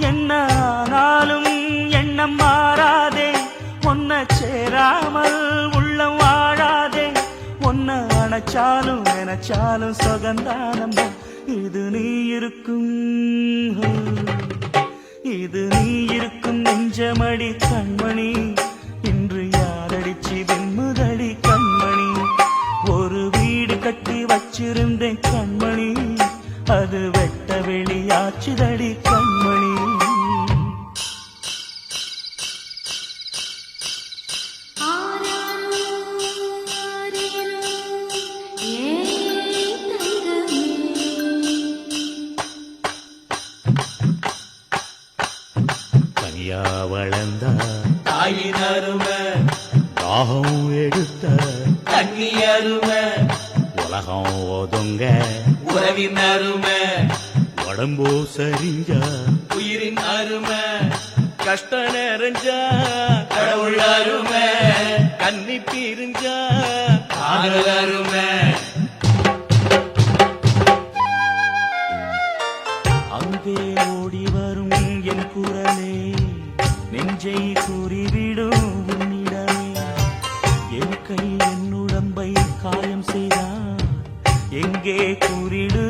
என்ன ஆனாலும் எண்ணம் மாறாதே, ஒன்ன சேராமல் உள்ளம் வாழாதே. ஒன்ன அணைச்சாலும் நினைச்சாலும் சுகந்தானம்மா. இது நீ இருக்கும், இது நீ இருக்கும் நெஞ்சமடி கண்மணி. இன்று யாரடிச்சு வெண்முதடி கண்மணி. ஒரு வீடு கட்டி வச்சிருந்தேன் கண்மணி, அது வெட்ட வெளியாச்சுதடி கண்மணி. தனியா வளர்ந்த தாயின் அருமை, தாகம் எடுத்த தண்ணி அருமை, உலகம் ஒதுங்க உறவின் அருமை, உடம்போ சரிஞ்ச உயிரின் அருமை, கஷ்ட நிறைஞ்சா கடவுள் அருமை, கன்னி பிரிஞ்சா காதல் அருமை. அங்கே ஓடி வரும் என் குரலே, நெஞ்சை கூறிவிடும் உன்னிடமே. என் கை என் உடம்பை காயம் செய்தான், எங்கே கூறிடு